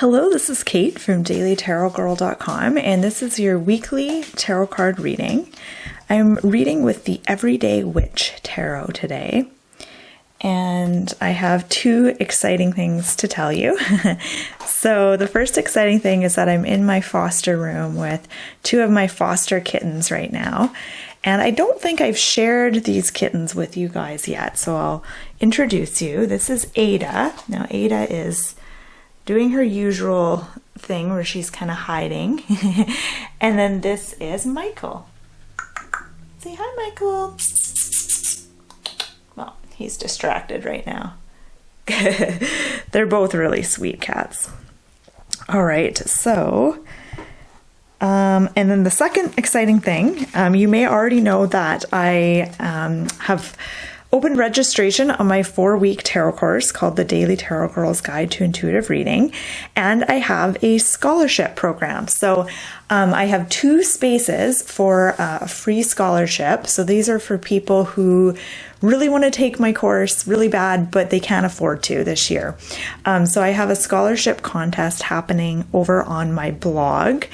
Hello, this is Kate from dailytarotgirl.com, and this is your weekly tarot card reading. I'm reading with the Everyday Witch Tarot today, and I have two exciting things to tell you. So the first exciting thing is that I'm in my foster room with two of my foster kittens right now, and I don't think I've shared these kittens with you guys yet, so I'll introduce you. This is Ada. Now Ada is doing her usual thing where she's kind of hiding. And then this is Michael. Say hi, Michael. Well, he's distracted right now. They're both really sweet cats. All right, so, and then the second exciting thing, you may already know that I have opened registration on my 4-week tarot course called the Daily Tarot Girl's Guide to Intuitive Reading, and I have a scholarship program. So I have 2 spaces for a free scholarship. So these are for people who really want to take my course really bad, but they can't afford to this year. So I have a scholarship contest happening over on my blog,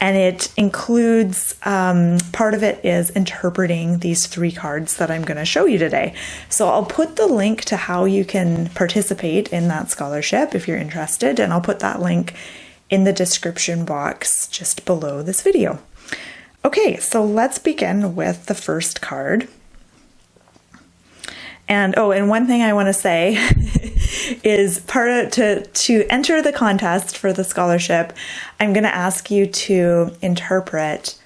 and it includes, part of it is interpreting these 3 cards that I'm going to show you today. So I'll put the link to how you can participate in that scholarship if you're interested, and I'll put that link in the description box just below this video. Okay, so let's begin with the first card. And and one thing I want to say is to enter the contest for the scholarship, I'm going to ask you to interpret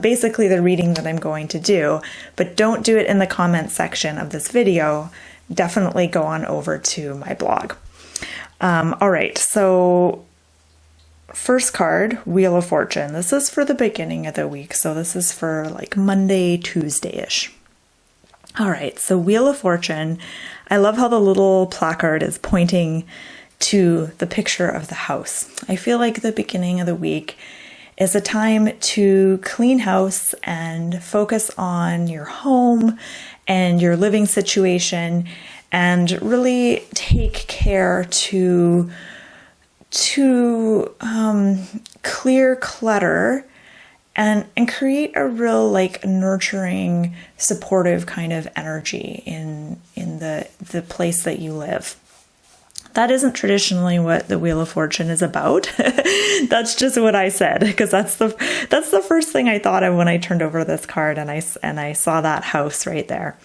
basically the reading that I'm going to do, but don't do it in the comment section of this video. Definitely go on over to my blog. All right, so first card, Wheel of Fortune. This is for the beginning of the week, so this is for like Monday, Tuesday-ish. All right, so Wheel of Fortune. I love how the little placard is pointing to the picture of the house. I feel like the beginning of the week is a time to clean house and focus on your home and your living situation and really take care to clear clutter and create a real like nurturing, supportive kind of energy in the place that you live. That isn't traditionally what the Wheel of Fortune is about. That's just what I said, because that's the first thing I thought of when I turned over this card and I saw that house right there.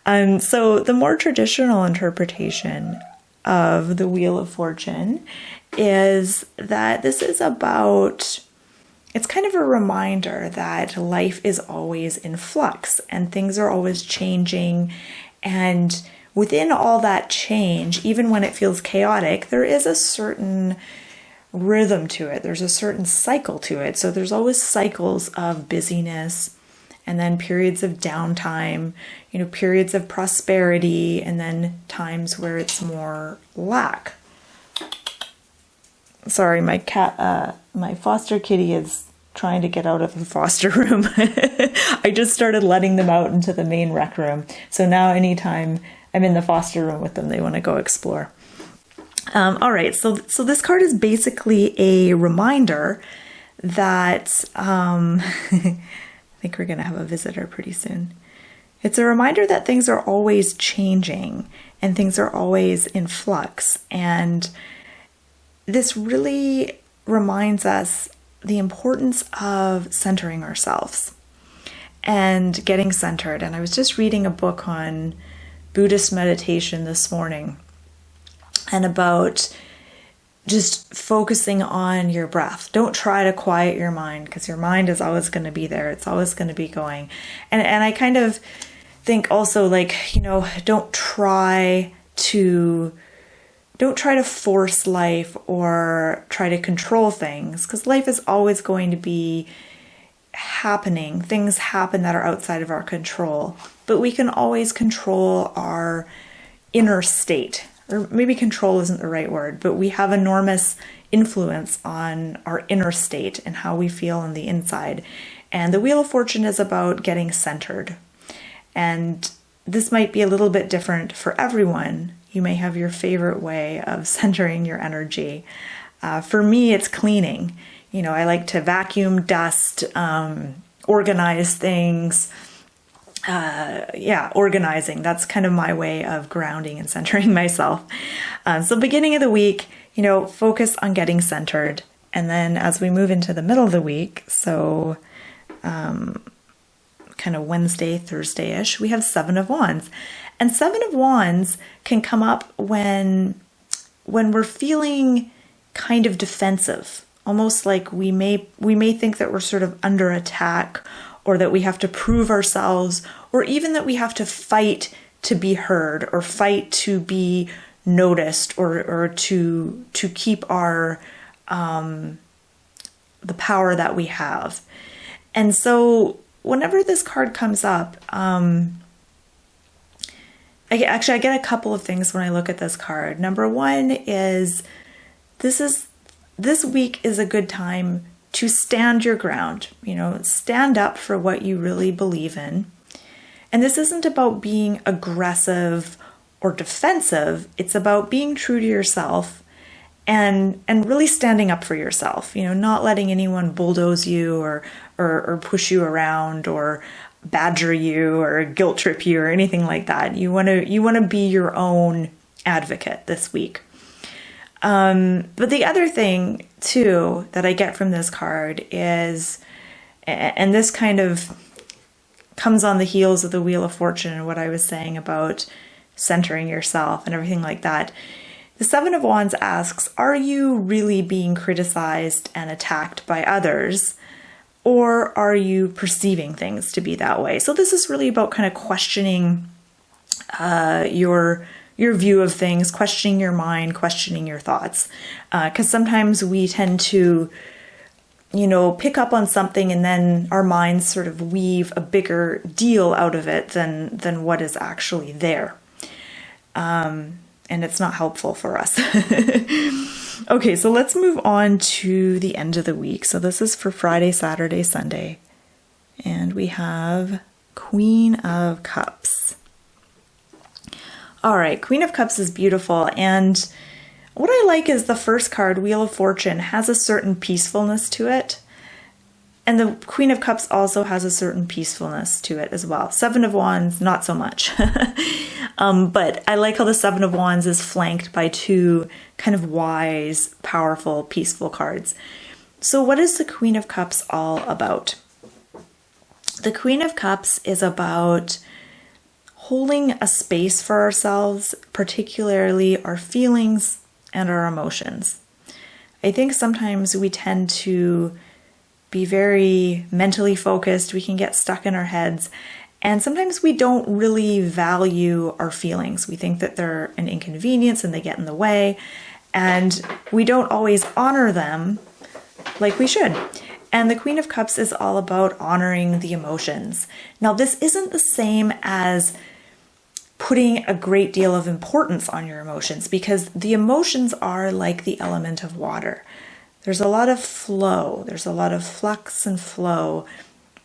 So the more traditional interpretation of the Wheel of Fortune is that this is about, it's kind of a reminder that life is always in flux and things are always changing. And within all that change, even when it feels chaotic, there is a certain rhythm to it. There's a certain cycle to it. So there's always cycles of busyness and then periods of downtime, periods of prosperity, and then times where it's more lack. Sorry, my cat, my foster kitty is trying to get out of the foster room. I just started letting them out into the main rec room. So now anytime I'm in the foster room with them, they want to go explore. All right, so this card is basically a reminder that, I think we're going to have a visitor pretty soon. It's a reminder that things are always changing and things are always in flux. And this really reminds us the importance of centering ourselves and getting centered. And I was just reading a book on Buddhist meditation this morning and about just focusing on your breath. Don't try to quiet your mind, because your mind is always going to be there. It's always going to be going. And I kind of think also like, don't try to force life or try to control things, because life is always going to be happening. Things happen that are outside of our control, but we can always control our inner state. Or maybe control isn't the right word, but we have enormous influence on our inner state and how we feel on the inside. And the Wheel of Fortune is about getting centered. And this might be a little bit different for everyone. You may have your favorite way of centering your energy. For me, it's cleaning. I like to vacuum, dust, organize things. Organizing. That's kind of my way of grounding and centering myself. So beginning of the week, focus on getting centered. And then as we move into the middle of the week, so kind of Wednesday, Thursday-ish, we have Seven of Wands. And Seven of Wands can come up when we're feeling kind of defensive, almost like we may think that we're sort of under attack, or that we have to prove ourselves, or even that we have to fight to be heard, or fight to be noticed, or to keep our the power that we have. And so whenever this card comes up, I get a couple of things when I look at this card. Number one is this week is a good time to stand your ground, stand up for what you really believe in. And this isn't about being aggressive or defensive. It's about being true to yourself and really standing up for yourself, not letting anyone bulldoze you or push you around or badger you or guilt trip you or anything like that. You want to be your own advocate this week. But the other thing too that I get from this card is, and this kind of comes on the heels of the Wheel of Fortune and what I was saying about centering yourself and everything like that. The Seven of Wands asks, are you really being criticized and attacked by others, or are you perceiving things to be that way? So this is really about kind of questioning your view of things, questioning your mind, questioning your thoughts. Because sometimes we tend to, pick up on something and then our minds sort of weave a bigger deal out of it than what is actually there. And it's not helpful for us. Okay, so let's move on to the end of the week. So this is for Friday, Saturday, Sunday. And we have Queen of Cups. All right, Queen of Cups is beautiful. And what I like is the first card, Wheel of Fortune, has a certain peacefulness to it. And the Queen of Cups also has a certain peacefulness to it as well. Seven of Wands, not so much. But I like how the Seven of Wands is flanked by two kind of wise, powerful, peaceful cards. So what is the Queen of Cups all about? The Queen of Cups is about holding a space for ourselves, particularly our feelings and our emotions. I think sometimes we tend to be very mentally focused. We can get stuck in our heads. And sometimes we don't really value our feelings. We think that they're an inconvenience and they get in the way. And we don't always honor them like we should. And the Queen of Cups is all about honoring the emotions. Now, this isn't the same as putting a great deal of importance on your emotions, because the emotions are like the element of water. There's a lot of flow. There's a lot of flux and flow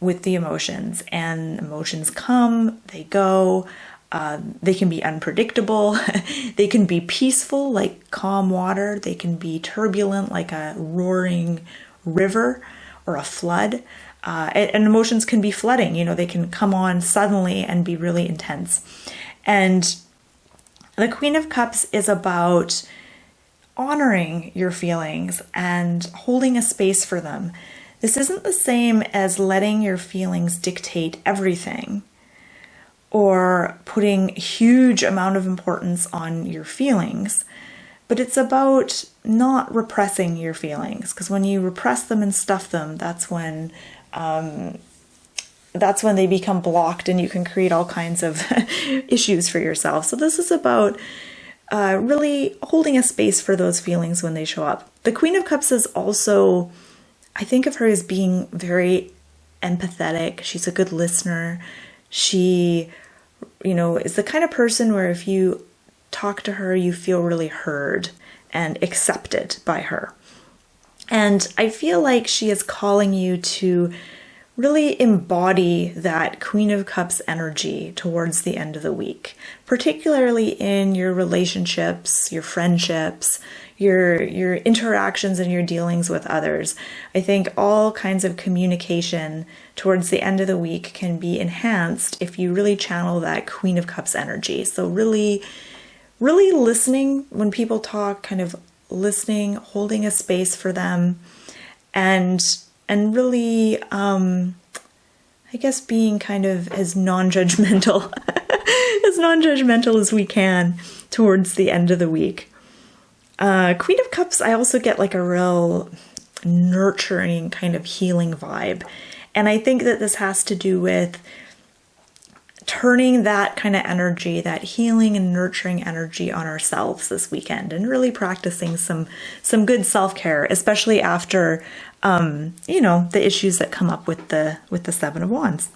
with the emotions, and emotions come, they go. They can be unpredictable. They can be peaceful, like calm water. They can be turbulent, like a roaring river or a flood. And emotions can be flooding. They can come on suddenly and be really intense. And the Queen of Cups is about honoring your feelings and holding a space for them. This isn't the same as letting your feelings dictate everything or putting a huge amount of importance on your feelings, but it's about not repressing your feelings, because when you repress them and stuff them, that's when they become blocked and you can create all kinds of issues for yourself. So this is about really holding a space for those feelings when they show up. The Queen of Cups is also, I think of her as being very empathetic. She's a good listener. She, is the kind of person where if you talk to her, you feel really heard and accepted by her. And I feel like she is calling you to really embody that Queen of Cups energy towards the end of the week, particularly in your relationships, your friendships, your interactions and your dealings with others. I think all kinds of communication towards the end of the week can be enhanced if you really channel that Queen of Cups energy. So really listening when people talk, kind of listening, holding a space for them, and really, I guess being kind of as non-judgmental as we can towards the end of the week. Queen of Cups, I also get like a real nurturing kind of healing vibe. And I think that this has to do with turning that kind of energy, that healing and nurturing energy on ourselves this weekend, and really practicing some good self-care, especially after, the issues that come up with the Seven of Wands.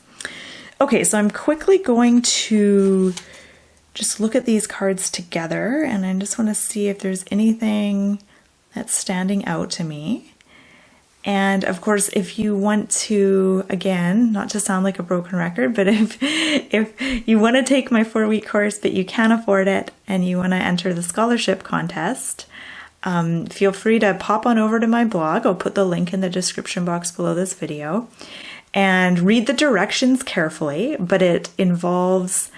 Okay, so I'm quickly going to just look at these cards together, and I just want to see if there's anything that's standing out to me. And of course, if you want to, again, not to sound like a broken record, but if you want to take my 4-week course, but you can't afford it, and you want to enter the scholarship contest, feel free to pop on over to my blog. I'll put the link in the description box below this video, and read the directions carefully, but it involves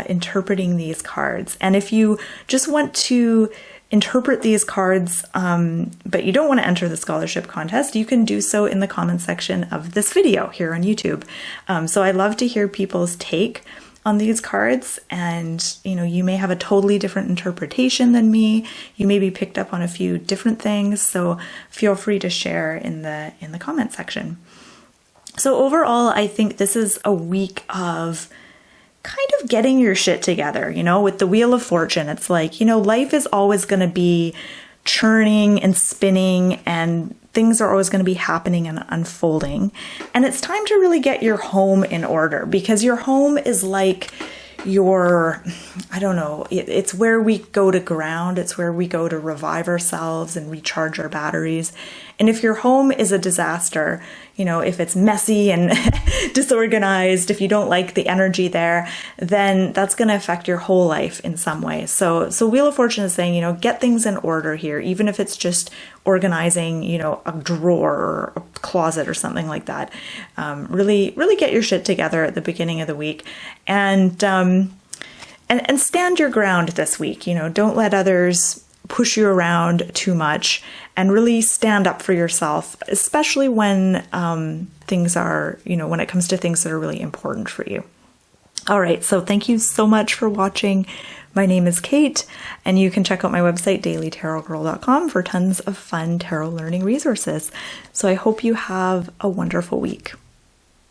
interpreting these cards. And if you just want to interpret these cards, but you don't want to enter the scholarship contest, you can do so in the comment section of this video here on YouTube. So I love to hear people's take on these cards, and you may have a totally different interpretation than me. You maybe picked up on a few different things, so feel free to share in the comment section. So overall, I think this is a week of kind of getting your shit together, with the Wheel of Fortune. It's like, life is always going to be churning and spinning, and things are always going to be happening and unfolding. And it's time to really get your home in order, because your home is like it's where we go to ground. It's where we go to revive ourselves and recharge our batteries. And if your home is a disaster, if it's messy and disorganized, if you don't like the energy there, then that's going to affect your whole life in some way. So Wheel of Fortune is saying, get things in order here, even if it's just organizing, a drawer or a closet or something like that. Really get your shit together at the beginning of the week, and stand your ground this week. Don't let others push you around too much, and really stand up for yourself, especially when things are, when it comes to things that are really important for you. All right, so thank you so much for watching. My name is Kate, and you can check out my website, dailytarotgirl.com, for tons of fun tarot learning resources. So I hope you have a wonderful week.